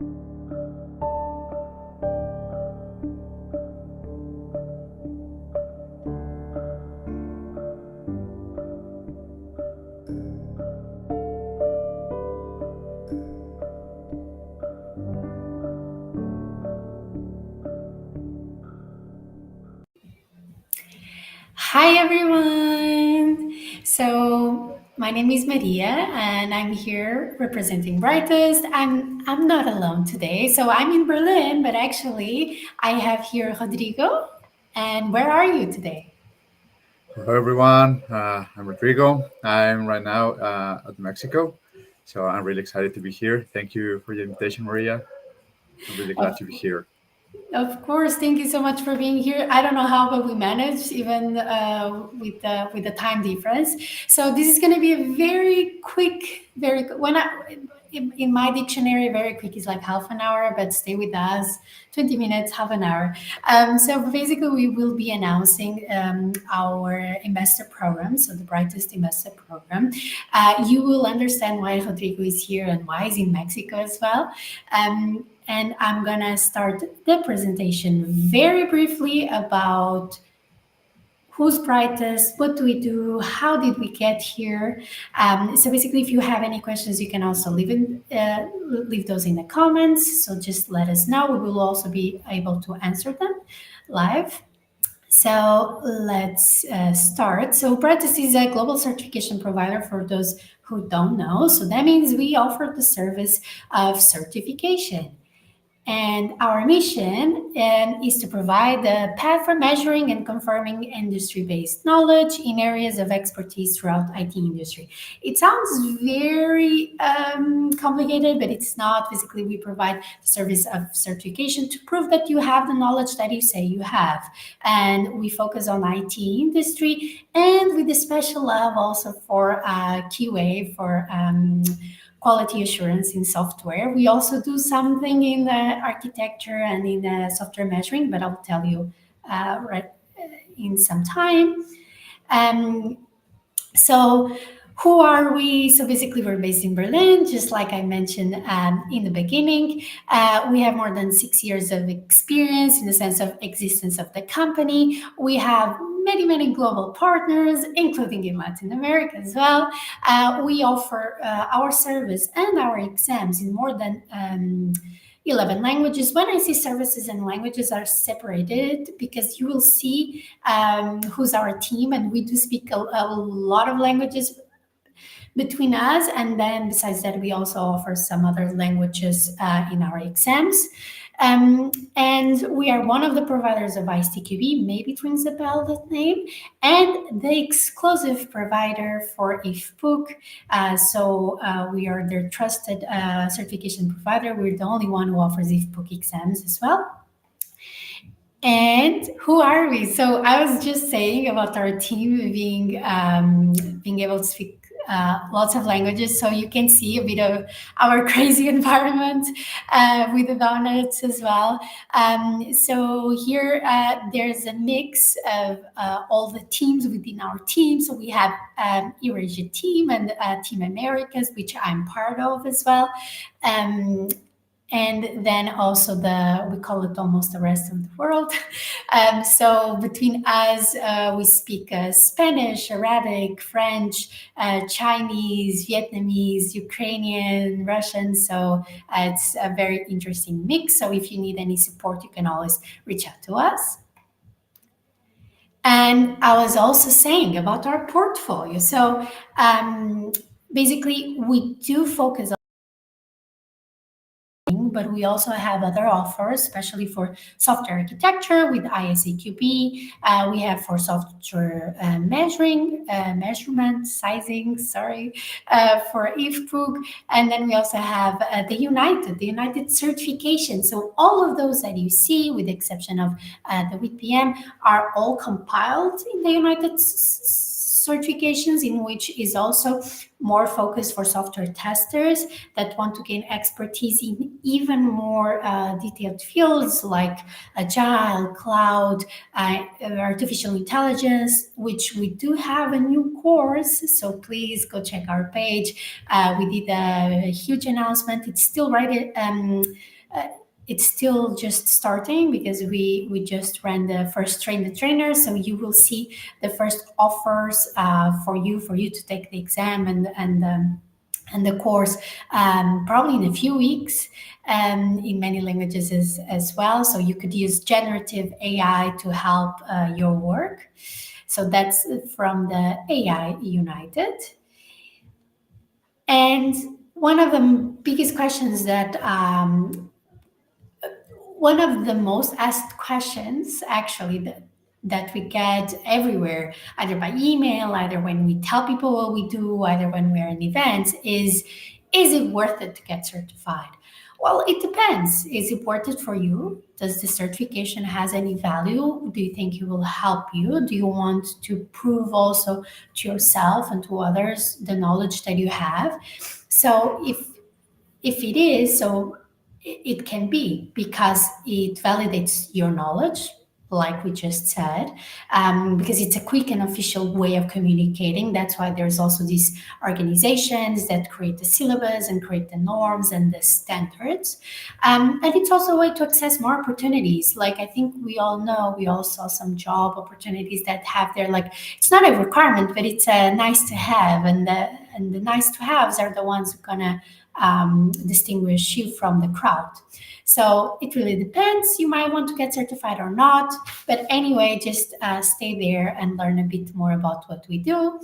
Hi everyone! So my name is Maria and I'm here representing Brightest. I'm not alone today. So I'm in Berlin, but actually I have here Rodrigo. And where are you today? Hello, everyone. I'm Rodrigo. I'm right now at Mexico, so I'm really excited to be here. Thank you for the invitation, Maria. I'm really glad Of to be here. Of course, thank you so much for being here. I don't know how, but we managed even with the time difference. So this is going to be a very quick, when in my dictionary, very quick is like half an hour, but stay with us, 20 minutes, half an hour. So basically, we will be announcing our investor program, so the Brightest Investor Program. You will understand why Rodrigo is here and why he's in Mexico as well. And I'm gonna start the presentation very briefly about who's Brightest, what do we do, how did we get here. So basically, if you have any questions, you can also leave those in the comments. So just let us know. We will also be able to answer them live. So let's start. So Brightest is a global certification provider for those who don't know. So that means we offer the service of certification. And our mission is to provide a path for measuring and confirming industry-based knowledge in areas of expertise throughout IT industry. It sounds very complicated, but it's not. Basically, we provide the service of certification to prove that you have the knowledge that you say you have. And we focus on IT industry and with a special love also for QA, for quality assurance in software. We also do something in the architecture and in the software measuring, but I'll tell you right in some time. Um, so who are we? So basically, we're based in Berlin, just like I mentioned in the beginning. We have more than 6 years of experience in the sense of existence of the company. We have many, many global partners, including in Latin America as well. We offer our service and our exams in more than 11 languages. When I say services and languages are separated, because you will see who's our team, and we do speak a lot of languages between us. And then besides that, we also offer some other languages in our exams. And we are one of the providers of ISTQB, maybe it rings a bell, that name, and the exclusive provider for IFPUC. We are their trusted certification provider. We're the only one who offers IFPUC exams as well. And who are we? So I was just saying about our team being able to speak lots of languages, so you can see a bit of our crazy environment with the donuts as well. So here there's a mix of all the teams within our team. So we have Eurasia team and Team Americas, which I'm part of as well. And then also we call it almost the rest of the world. So between us, we speak Spanish, Arabic, French, Chinese, Vietnamese, Ukrainian, Russian. So it's a very interesting mix. So if you need any support, you can always reach out to us. And I was also saying about our portfolio. So basically, we do focus, but we also have other offers, especially for software architecture with ISAQB. We have for software measurement, sizing, for IFPUG. And then we also have the United certification. So all of those that you see, with the exception of the WIT-PM, are all compiled in the United certifications, in which is also more focused for software testers that want to gain expertise in even more detailed fields like agile, cloud, artificial intelligence, which we do have a new course. So please go check our page. We did a huge announcement. It's still right. It's still just starting because we just ran the first train the trainer, so you will see the first offers for you to take the exam and the course probably in a few weeks, in many languages as well. So you could use generative AI to help your work. So that's from the AI United. And one of the biggest questions that one of the most asked questions actually that we get everywhere, either by email, either when we tell people what we do, either when we're in events, is it worth it to get certified? Well, it depends. Is it worth it for you? Does the certification has any value? Do you think it will help you? Do you want to prove also to yourself and to others the knowledge that you have? So if it is, so it can be because it validates your knowledge, like we just said, because it's a quick and official way of communicating. That's why there's also these organizations that create the syllabus and create the norms and the standards. And it's also a way to access more opportunities. Like I think we all know, we all saw some job opportunities that have their, like, it's not a requirement, but it's a nice to have. And the nice to haves are the ones who are gonna distinguish you from the crowd. So it really depends. You might want to get certified or not, but anyway, just stay there and learn a bit more about what we do.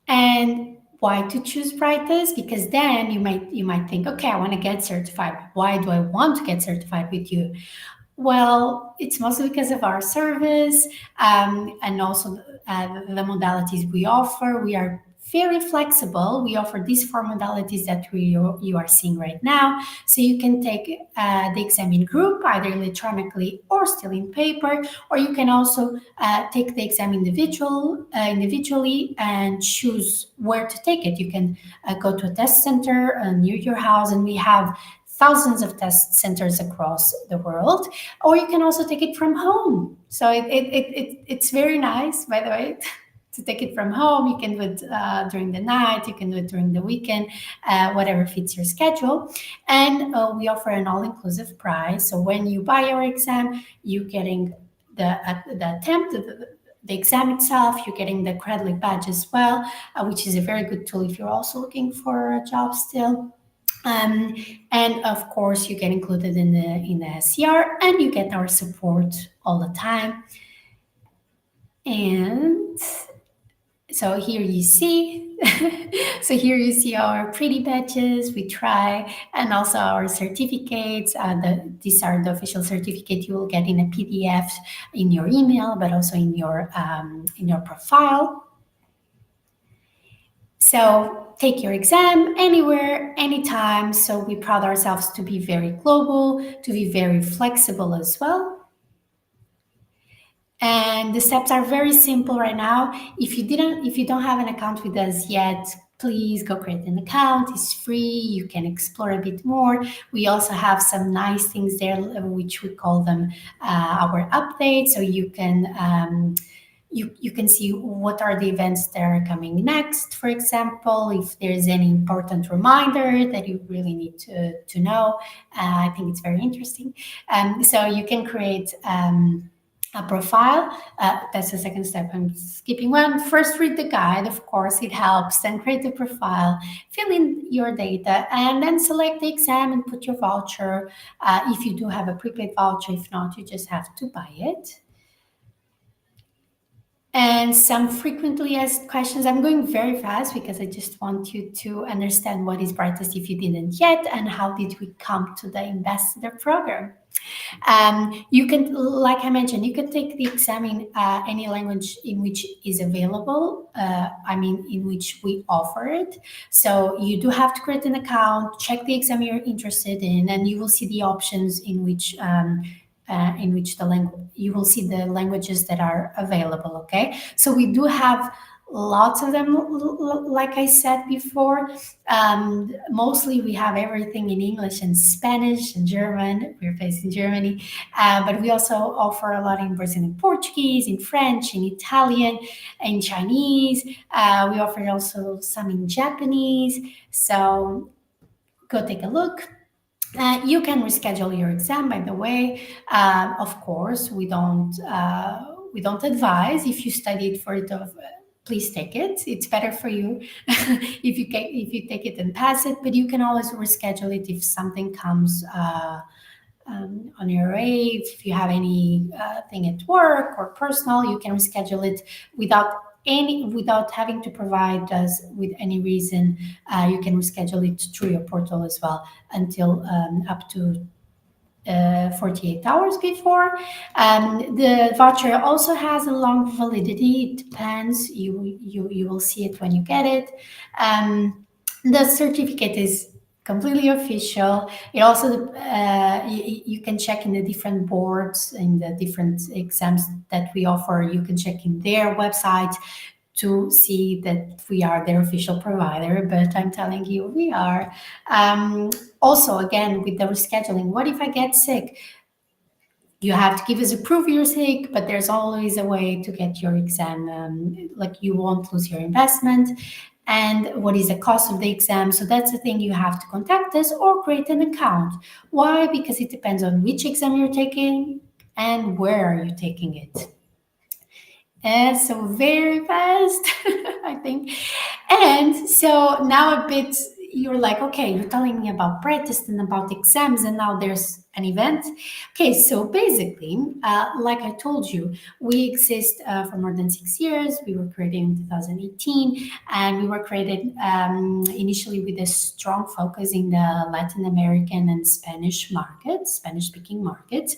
And why to choose Brightest? Because then you might think, okay, I want to get certified. Why do I want to get certified with you? Well, it's mostly because of our service, and also the modalities we offer. We are very flexible. We offer these four modalities that you are seeing right now. So you can take the exam in group, either electronically or still in paper, or you can also take the exam individually and choose where to take it. You can go to a test center near your house, and we have thousands of test centers across the world, or you can also take it from home. So it's very nice, by the way, to take it from home. You can do it during the night, you can do it during the weekend, whatever fits your schedule. And we offer an all-inclusive price. So when you buy your exam, you're getting the attempt, the exam itself, you're getting the credit badge as well, which is a very good tool if you're also looking for a job still. And of course, you get included in the SCR, and you get our support all the time. And so here you see, here you see our pretty badges. We try, and also our certificates. These are the official certificate you will get in a PDF in your email, but also in your profile. So take your exam anywhere, anytime. So we pride ourselves to be very global, to be very flexible as well. And the steps are very simple right now. If you don't have an account with us yet, please go create an account. It's free. You can explore a bit more. We also have some nice things there, which we call them our updates. So you can you can see what are the events that are coming next, for example, if there's any important reminder that you really need to know. I think it's very interesting. So you can create a profile. That's the second step. I'm skipping one. First, read the guide. Of course, it helps. Then create the profile, fill in your data, and then select the exam and put your voucher. If you do have a prepaid voucher, if not, you just have to buy it. And some frequently asked questions. I'm going very fast because I just want you to understand what is Brightest if you didn't yet, and how did we come to the ambassador program. You can, like I mentioned, you can take the exam in any language in which is available, in which we offer it. So you do have to create an account, check the exam you're interested in, and you will see the options in which in which the language you will see the languages that are available. Okay, so we do have lots of them, like I said before. Mostly we have everything in English and Spanish and German. We're based in Germany, but we also offer a lot in Brazilian Portuguese, in French, in Italian, in Chinese. We offer also some in Japanese. So go take a look. You can reschedule your exam, by the way. Of course, we don't advise if you studied for it. Please take it. It's better for you if you take it and pass it. But you can always reschedule it if something comes on your way. If you have any thing at work or personal, you can reschedule it without having to provide us with any reason. You can reschedule it through your portal as well until up to 48 hours before. The voucher also has a long validity. It depends. You will see it when you get it. The certificate is completely official. It also you can check in the different boards, in the different exams that we offer. You can check in their website to see that we are their official provider, but I'm telling you, we are. Also, again, with the rescheduling, what if I get sick? You have to give us a proof you're sick, but there's always a way to get your exam. Like you won't lose your investment. And what is the cost of the exam? So that's the thing, you have to contact us or create an account. Why? Because it depends on which exam you're taking and where are you taking it. And so very fast, I think. And so now a bit, you're like, okay, you're telling me about practice and about exams, and now there's an event. Okay, so basically, like I told you, we exist for more than 6 years. We were created in 2018, and we were created initially with a strong focus in the Latin American and Spanish markets, Spanish-speaking markets.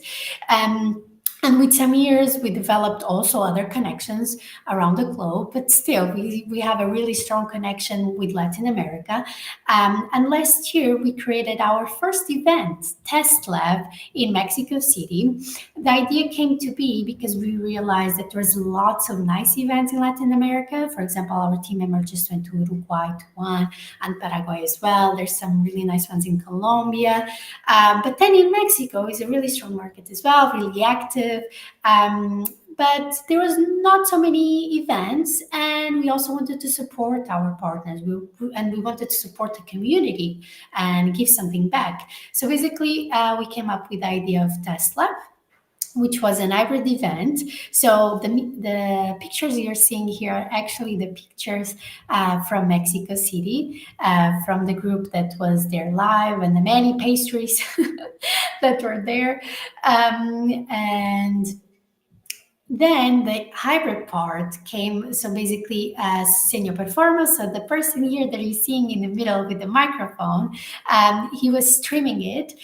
And with some years, we developed also other connections around the globe, but still, we have a really strong connection with Latin America. And last year, we created our first event, Test Lab, in Mexico City. The idea came to be because we realized that there's lots of nice events in Latin America. For example, our team member just went to Uruguay to one, and Paraguay as well. There's some really nice ones in Colombia. But then in Mexico is a really strong market as well, really active. But there was not so many events, and we also wanted to support our partners. And we wanted to support the community and give something back. So basically, we came up with the idea of Test Lab, which was an hybrid event. So the pictures you're seeing here are actually the pictures from Mexico City, from the group that was there live, and the many pastries that were there. And then the hybrid part came. So basically, as senior performer, so the person here that you're seeing in the middle with the microphone, he was streaming it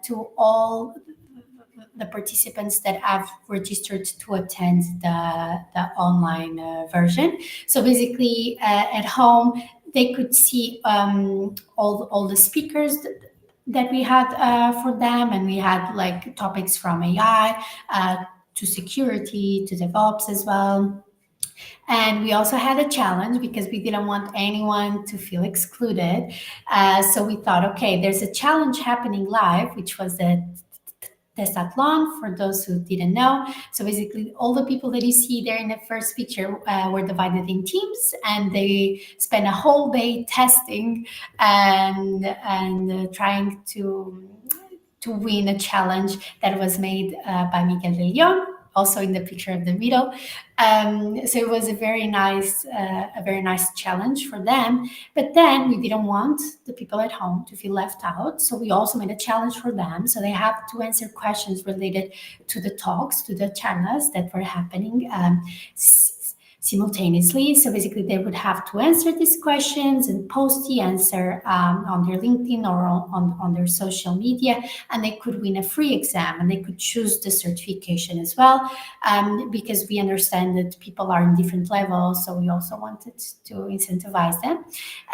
to all the participants that have registered to attend the online version. So basically, at home, they could see all the speakers that we had for them, and we had like topics from AI to security to DevOps as well. And we also had a challenge because we didn't want anyone to feel excluded. So we thought, okay, there's a challenge happening live, which was the Testathlon, for those who didn't know. So basically, all the people that you see there in the first picture were divided in teams, and they spent a whole day testing and trying to win a challenge that was made by Miguel de Leon, also in the picture of the middle. So it was a very nice challenge for them. But then we didn't want the people at home to feel left out, so we also made a challenge for them. So they have to answer questions related to the talks, to the channels that were happening. simultaneously. So basically, they would have to answer these questions and post the answer on their LinkedIn or on their social media, and they could win a free exam and they could choose the certification as well. Because we understand that people are in different levels, so we also wanted to incentivize them.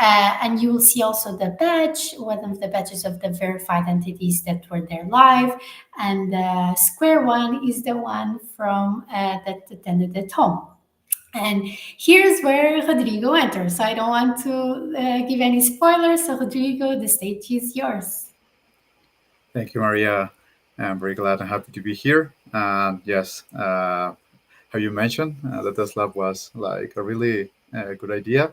And you will see also the badge, one of the badges of the verified entities that were there live, and the square one is the one from that attended at home. And here's where Rodrigo enters. So I don't want to give any spoilers. So, Rodrigo, the stage is yours. Thank you, Maria. I'm very glad and happy to be here. And yes, how you mentioned, the test lab was like a really good idea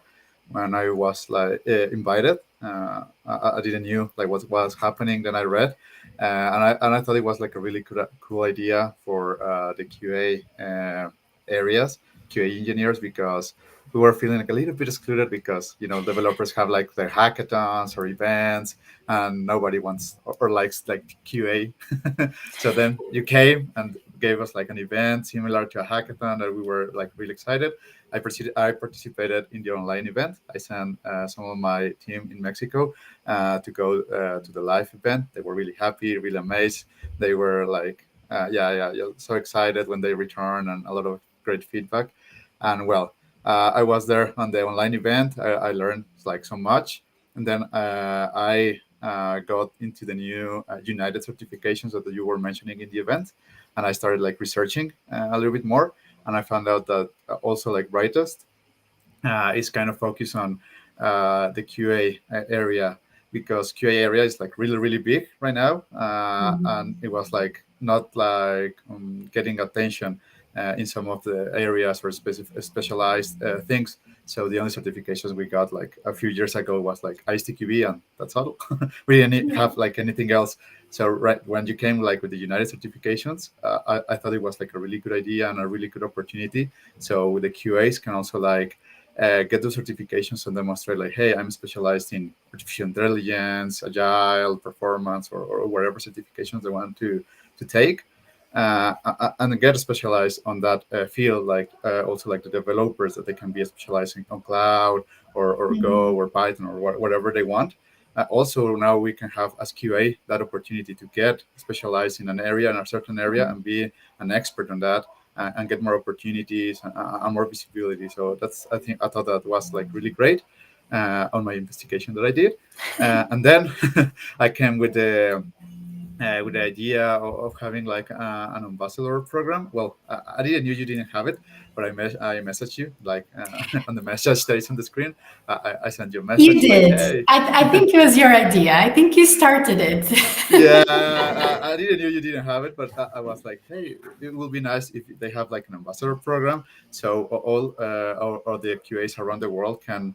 when I was like invited. I didn't knew like what was happening. Then I read, and I thought it was like a really cool idea for the QA areas, QA engineers, because we were feeling like a little bit excluded because developers have like their hackathons or events, and nobody wants or likes like QA. So then you came and gave us like an event similar to a hackathon that we were like really excited. I participated in the online event. I sent some of my team in Mexico to go to the live event. They were really happy, really amazed. They were like, yeah, so excited when they returned, and a lot of great feedback. And well, I was there on the online event. I learned like so much, and then I got into the new United certifications that you were mentioning in the event, and I started like researching a little bit more, and I found out that also like Brightest is kind of focused on the QA area, because QA area is like really really big right now, and it was like not like getting attention in some of the areas for specialized things. So the only certifications we got like a few years ago was like ISTQB, and that's all. We didn't Yeah. have like anything else. So right when you came like with the United certifications, I thought it was like a really good idea and a really good opportunity. So the QAs can also like get those certifications and demonstrate like, hey, I'm specialized in artificial intelligence, agile, performance, or whatever certifications they want to take, and get specialized on that field. Like also like the developers, that they can be specializing on cloud or Go Mhm. or Python or whatever they want. Also, now we can have as QA that opportunity to get specialized in an area, in a certain area, and be an expert on that, and get more opportunities and more visibility. So I thought that was like really great on my investigation that I did, and then I came with the idea of having like an ambassador program. Well, I didn't know you didn't have it, but I messaged you like on the message that is on the screen. I sent you a You message like, did. hey. I think it was your idea. I think you started it. Yeah, I didn't know you didn't have it, but I was like, hey, it will be nice if they have like an ambassador program, so all the QAs around the world can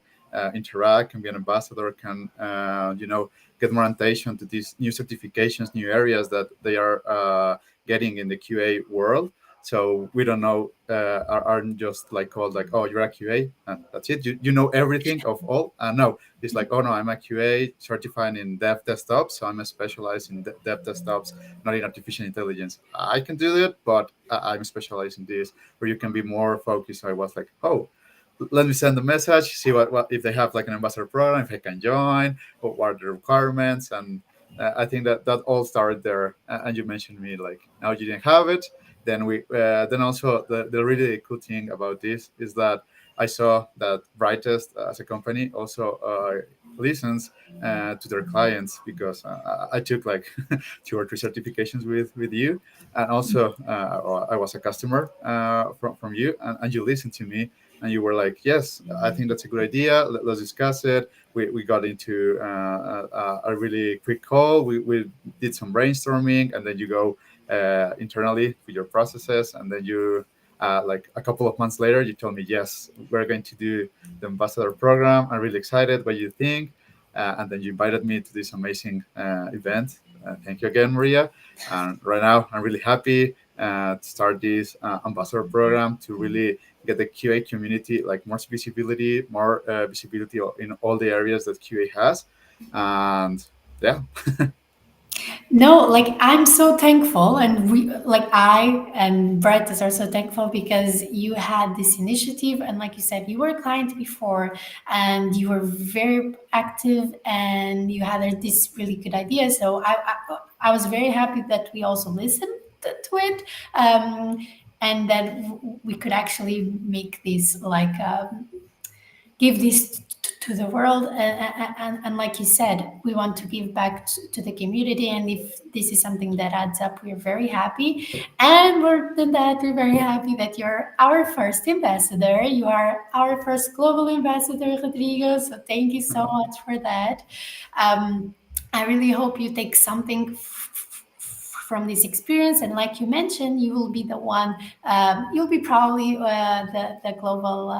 interact, can be an ambassador, can get more attention to these new certifications, new areas that they are getting in the QA world. So we don't know, aren't just like called like, oh, you're a QA and that's it. You know everything of all. No, it's like, oh no, I'm a QA certified in dev desktops, so I'm specialized in dev desktops, not in artificial intelligence. I can do it, but I'm specialized in this, where you can be more focused. So I was like, oh, let me send a message, see what if they have like an ambassador program, if I can join, or what are the requirements. And I think that all started there. And you mentioned me like, now you didn't have it. Then also the really cool thing about this is that I saw that Brightest as a company also listens to their clients, because I took like 2 or 3 certifications with you, and also I was a customer from you, and you listened to me, and you were like, yes, I think that's a good idea. Let's discuss it. We got into a really quick call. We did some brainstorming, and then you go internally with your processes, and then you like a couple of months later, you told me, yes, we're going to do the ambassador program. I'm really excited. What you think? And then you invited me to this amazing event. Thank you again, Maria. And right now, I'm really happy to start this ambassador program to really get the QA community like more visibility in all the areas that QA has. And yeah. No, like I'm so thankful, and we, like I and Brett is also thankful because you had this initiative, and like you said, you were a client before, and you were very active, and you had this really good idea. So I was very happy that we also listened to it, and that we could actually make this like. Give this to the world, and like you said, we want to give back to the community, and if this is something that adds up, we're very happy. And more than that, we're very happy that you're our first ambassador. You are our first global ambassador, Rodrigo, so thank you so much for that. I really hope you take something from this experience, and like you mentioned, you will be the one, you'll be probably the global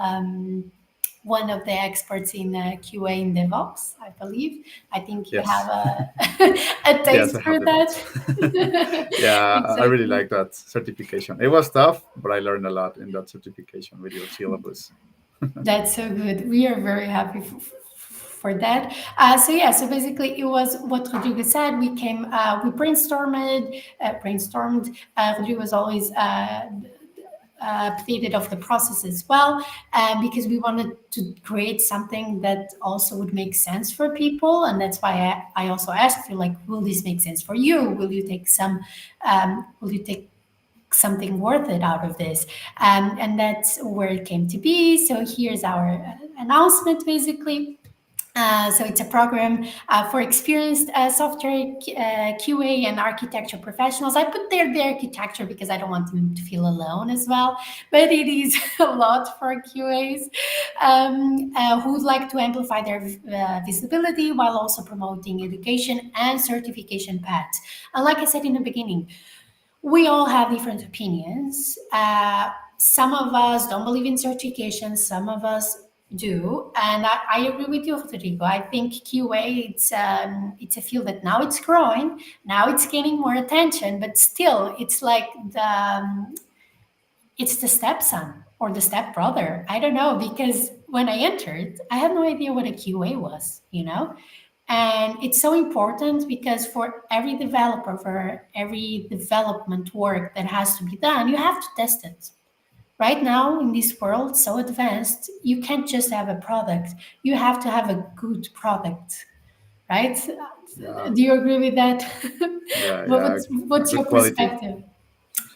one of the experts in QA in DevOps, I believe. I think you have Yes. a Yes, taste I have for the that. votes. Yeah, I really Exactly. like that certification. It was tough, but I learned a lot in that certification with your syllabus. That's so good. We are very happy for that. So yeah, so basically it was what Rodrigo said. We came, we brainstormed. Rodrigo was always updated of the process as well, because we wanted to create something that also would make sense for people, and that's why I also asked you, like, will this make sense for you? Will you take some? Will you take something worth it out of this? And that's where it came to be. So here's our announcement, basically. So it's a program for experienced software QA and architecture professionals. I put there the architecture because I don't want them to feel alone as well, but it is a lot for QAs who would like to amplify their visibility while also promoting education and certification paths. And like I said in the beginning, we all have different opinions. Some of us don't believe in certification, some of us do, and I agree with you, Rodrigo. I think QA, it's a field that now it's growing, now it's gaining more attention, but still, it's like it's the stepson or the stepbrother. I don't know, because when I entered, I had no idea what a QA was, you know? And it's so important because for every developer, for every development work that has to be done, you have to test it. Right now, in this world so advanced, you can't just have a product, you have to have a good product, right? Yeah, Do you agree with that? yeah, yeah. What's Good your quality. perspective?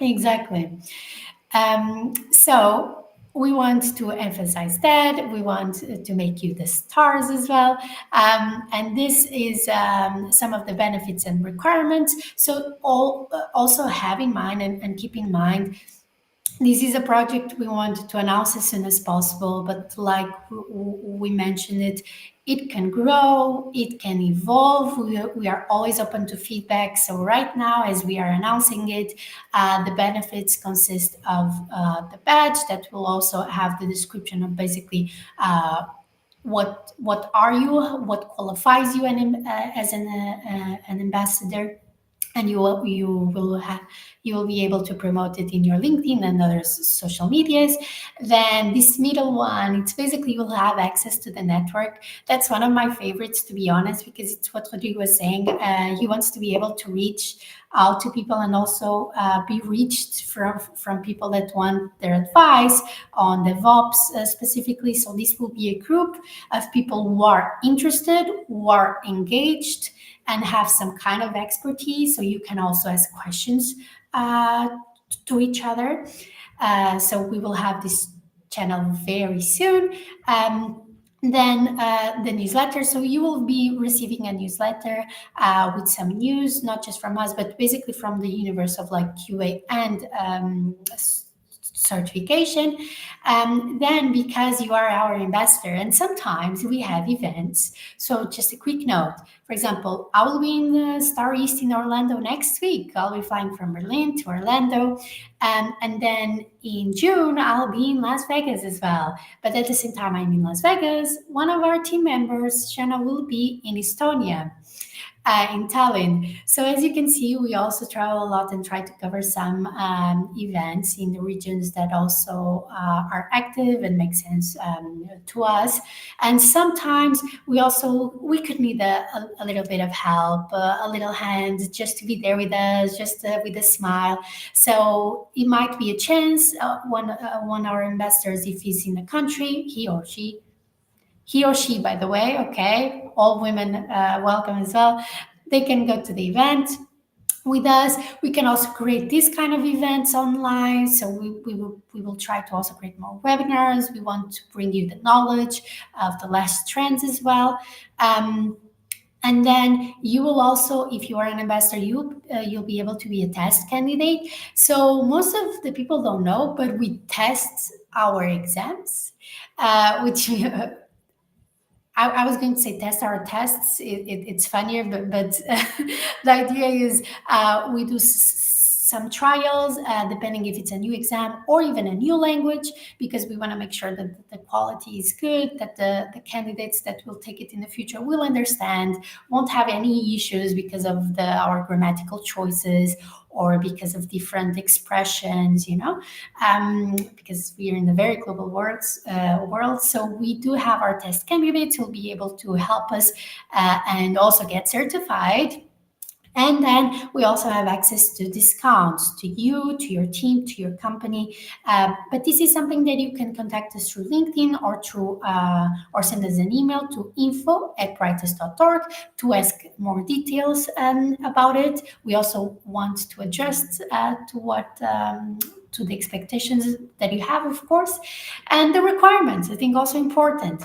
Exactly. So we want to emphasize that. We want to make you the stars as well. And this is some of the benefits and requirements. So also have in mind and keep in mind, this is a project we want to announce as soon as possible, but like we mentioned it can grow, it can evolve. We are always open to feedback. So right now, as we are announcing it, the benefits consist of the badge that will also have the description of basically what are you, what qualifies you as an ambassador, and you will be able to promote it in your LinkedIn and other social medias. Then this middle one, it's basically you'll have access to the network. That's one of my favorites, to be honest, because it's what Rodrigo was saying. He wants to be able to reach out to people and also be reached from people that want their advice on DevOps specifically. So this will be a group of people who are interested, who are engaged, and have some kind of expertise. So you can also ask questions uh, to each other. So we will have this channel very soon. Then the newsletter. So you will be receiving a newsletter with some news, not just from us, but basically from the universe of like QA and certification. Then, because you are our ambassador, and sometimes we have events. So, just a quick note. For example, I will be in Star East in Orlando next week. I'll be flying from Berlin to Orlando. And then in June, I'll be in Las Vegas as well. But at the same time, I'm in Las Vegas. One of our team members, Shanna, will be in Estonia. in Tallinn. So as you can see, we also travel a lot and try to cover some events in the regions that also are active and make sense to us. And sometimes we could need a little bit of help, a little hand, just to be there with us, just with a smile. So it might be a chance. One of our investors, if he's in the country, he or she, by the way, okay, all women welcome as well. They can go to the event with us. We can also create these kind of events online. So we will try to also create more webinars. We want to bring you the knowledge of the last trends as well. And then you will also, if you are an investor, you'll be able to be a test candidate. So most of the people don't know, but we test our exams, which I was going to say test our tests. It's funnier, but the idea is we do some trials, depending if it's a new exam or even a new language, because we want to make sure that the quality is good, that the candidates that will take it in the future will understand, won't have any issues because of our grammatical choices or because of different expressions, because we are in a very global world. So we do have our test candidates who will be able to help us and also get certified. And then we also have access to discounts to you, to your team, to your company. But this is something that you can contact us through LinkedIn or send us an email to info@brightest.org to ask more details about it. We also want to adjust to the expectations that you have, of course, and the requirements. I think also important.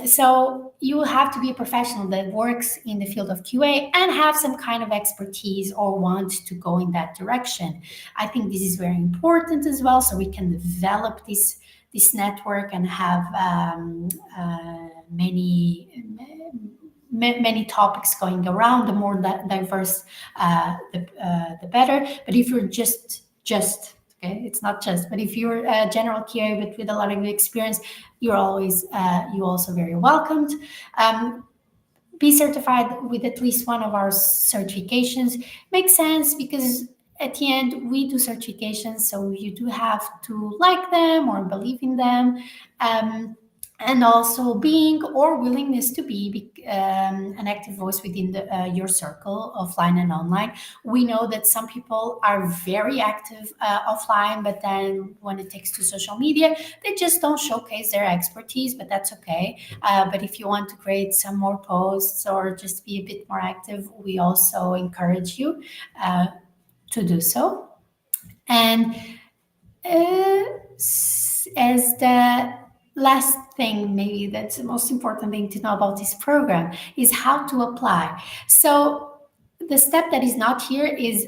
So you have to be a professional that works in the field of QA and have some kind of expertise or want to go in that direction. I think this is very important as well, so we can develop this network and have many topics going around. The more diverse, the better. But if you're just okay, it's not just, but if you're a general QA but with a lot of experience, you're always you also very welcomed. Be certified with at least one of our certifications. Makes sense because at the end we do certifications, so you do have to like them or believe in them. And also being or willingness to be an active voice within your circle, offline and online. We know that some people are very active offline, but then when it takes to social media, they just don't showcase their expertise, but that's okay. But if you want to create some more posts or just be a bit more active, we also encourage you to do so. And as the last thing, maybe that's the most important thing to know about this program, is how to apply. So the step that is not here is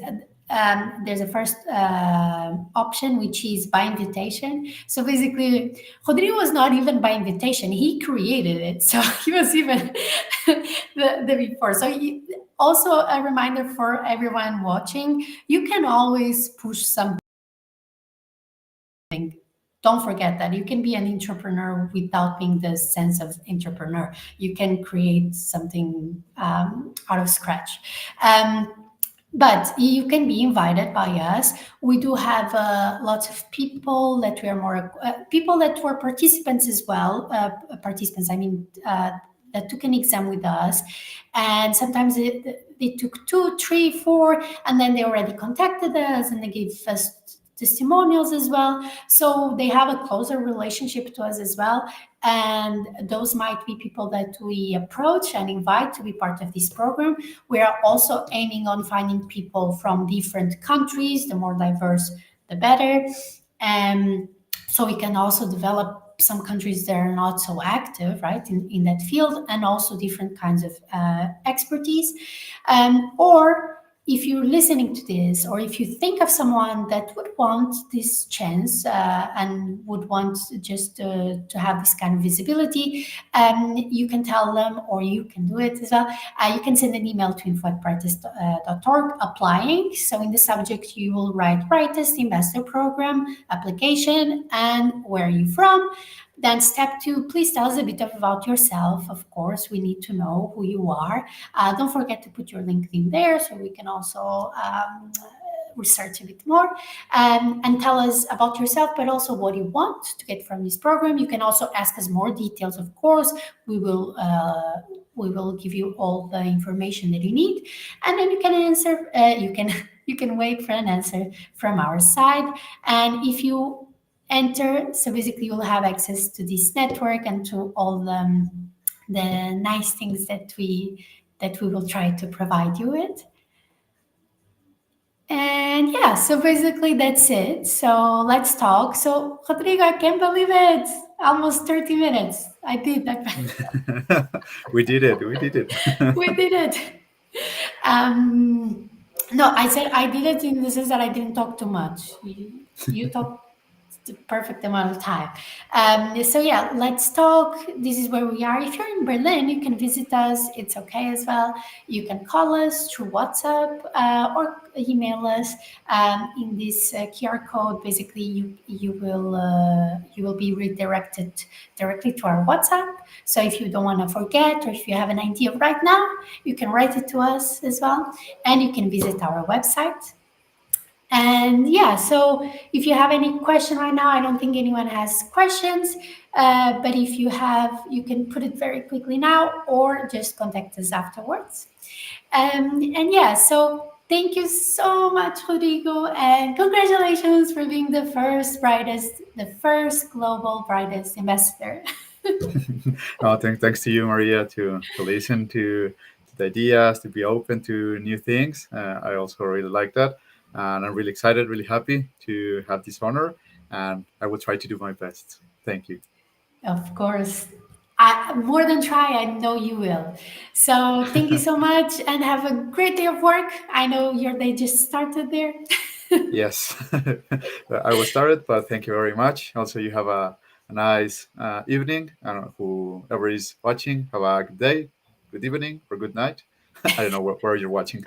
there's a first option, which is by invitation. So basically, Rodrigo was not even by invitation, he created it. So he was even the before. So also a reminder for everyone watching, you can always push something. Don't forget that you can be an entrepreneur without being the sense of entrepreneur. You can create something out of scratch. But you can be invited by us. We do have lots of people that we are more people that were participants as well. Participants, I mean, that took an exam with us, and sometimes they took 2, 3, 4, and then they already contacted us and they gave us testimonials as well. So they have a closer relationship to us as well. And those might be people that we approach and invite to be part of this program. We are also aiming on finding people from different countries. The more diverse, the better. And so we can also develop some countries that are not so active, right, in that field, and also different kinds of expertise. Or if you're listening to this, or if you think of someone that would want this chance and would want just to have this kind of visibility, you can tell them, or you can do it as well. You can send an email to info@brightest.org applying. So in the subject, you will write Brightest Ambassador Program application and where are you from. Then step two, please tell us a bit about yourself. Of course, we need to know who you are. Don't forget to put your LinkedIn there so we can also research a bit more, and tell us about yourself, but also what you want to get from this program. You can also ask us more details, of course. We will give you all the information that you need, and then you can answer. You can you can wait for an answer from our side. And if you enter, so basically you'll have access to this network and to all the nice things that we will try to provide you with. And yeah, so basically that's it. So let's talk. So Rodrigo, I can't believe it. Almost 30 minutes. I did that. We did it. We did it. We did it. Um, no, I said I did it in the sense that I didn't talk too much. You talked the perfect amount of time. So yeah, let's talk. This is where we are. If you're in Berlin, you can visit us. It's okay as well. You can call us through WhatsApp or email us. In this QR code, basically, you will be redirected directly to our WhatsApp. So if you don't want to forget, or if you have an idea right now, you can write it to us as well, and you can visit our website. And yeah, so if you have any question right now, I don't think anyone has questions. But if you have, you can put it very quickly now, or just contact us afterwards. And yeah, so thank you so much, Rodrigo, and congratulations for being the first global brightest ambassador. Oh, thanks to you, Maria, to listen to the ideas, to be open to new things. I also really like that, and I'm really excited, really happy to have this honor, and I will try to do my best. Thank you. Of course. More than try, I know you will. So thank you so much and have a great day of work. I know your day just started there. Yes, I will start it, but thank you very much. Also, you have a nice evening. I don't know whoever is watching. Have a good day, good evening, or good night. I don't know where you're watching.